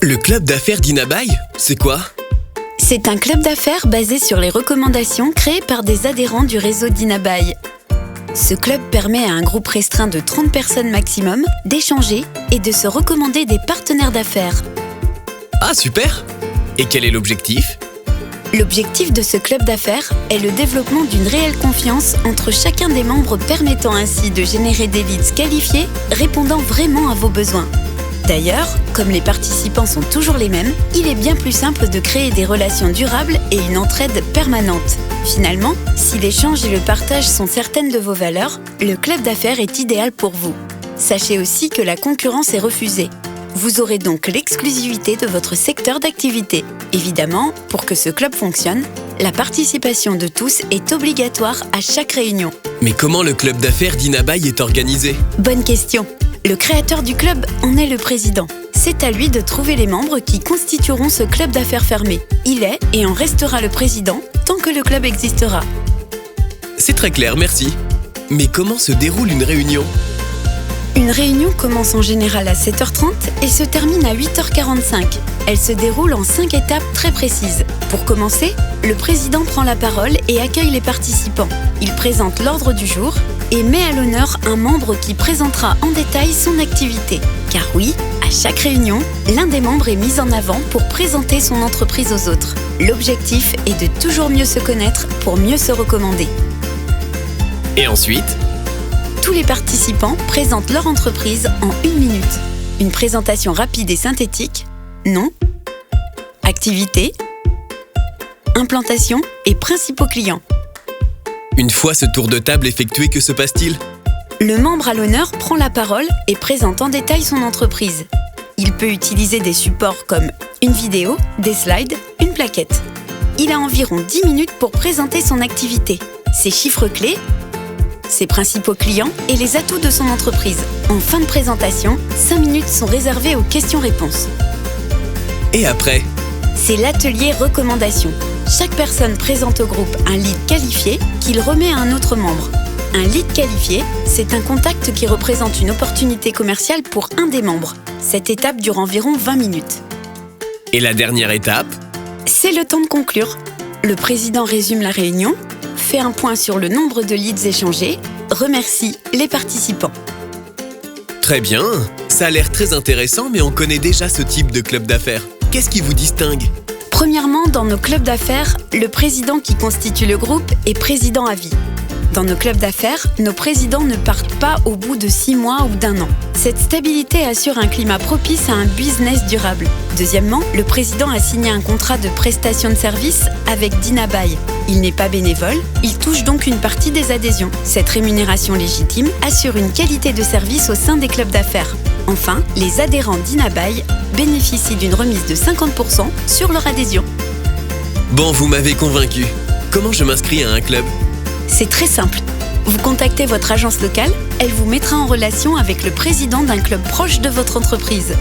Le club d'affaires d'Inabaye, c'est quoi? C'est un club d'affaires basé sur les recommandations créées par des adhérents du réseau d'Inabaye. Ce club permet à un groupe restreint de 30 personnes maximum d'échanger et de se recommander des partenaires d'affaires. Ah super! Et quel est l'objectif? L'objectif de ce club d'affaires est le développement d'une réelle confiance entre chacun des membres, permettant ainsi de générer des leads qualifiés répondant vraiment à vos besoins. D'ailleurs, comme les participants sont toujours les mêmes, il est bien plus simple de créer des relations durables et une entraide permanente. Finalement, si l'échange et le partage sont certaines de vos valeurs, le club d'affaires est idéal pour vous. Sachez aussi que la concurrence est refusée. Vous aurez donc l'exclusivité de votre secteur d'activité. Évidemment, pour que ce club fonctionne, la participation de tous est obligatoire à chaque réunion. Mais comment le club d'affaires d'Inabaye est organisé? Bonne question. Le créateur du club en est le président. C'est à lui de trouver les membres qui constitueront ce club d'affaires fermé. Il est et en restera le président tant que le club existera. C'est très clair, merci. Mais comment se déroule une réunion? Une réunion commence en général à 7h30 et se termine à 8h45. Elle se déroule en 5 étapes très précises. Pour commencer, le président prend la parole et accueille les participants. Il présente l'ordre du jour et met à l'honneur un membre qui présentera en détail son activité. Car oui, à chaque réunion, l'un des membres est mis en avant pour présenter son entreprise aux autres. L'objectif est de toujours mieux se connaître pour mieux se recommander. Et ensuite? Tous les participants présentent leur entreprise en 1 minute. Une présentation rapide et synthétique, nom, activité, implantation et principaux clients. Une fois ce tour de table effectué, que se passe-t-il? Le membre à l'honneur prend la parole et présente en détail son entreprise. Il peut utiliser des supports comme une vidéo, des slides, une plaquette. Il a environ 10 minutes pour présenter son activité, ses chiffres clés, ses principaux clients et les atouts de son entreprise. En fin de présentation, 5 minutes sont réservées aux questions-réponses. Et après? C'est l'atelier recommandation. Chaque personne présente au groupe un lead qualifié qu'il remet à un autre membre. Un lead qualifié, c'est un contact qui représente une opportunité commerciale pour un des membres. Cette étape dure environ 20 minutes. Et la dernière étape? C'est le temps de conclure. Le président résume la réunion, fait un point sur le nombre de leads échangés, remercie les participants. Très bien, ça a l'air très intéressant, mais on connaît déjà ce type de club d'affaires. Qu'est-ce qui vous distingue? Premièrement, dans nos clubs d'affaires, le président qui constitue le groupe est président à vie. Dans nos clubs d'affaires, nos présidents ne partent pas au bout de 6 mois ou d'1 an. Cette stabilité assure un climat propice à un business durable. Deuxièmement, le président a signé un contrat de prestation de service avec d'Inabaye. Il n'est pas bénévole, il touche donc une partie des adhésions. Cette rémunération légitime assure une qualité de service au sein des clubs d'affaires. Enfin, les adhérents d'Inabaye bénéficient d'une remise de 50% sur leur adhésion. Bon, vous m'avez convaincu. Comment je m'inscris à un club? C'est très simple. Vous contactez votre agence locale, elle vous mettra en relation avec le président d'un club proche de votre entreprise.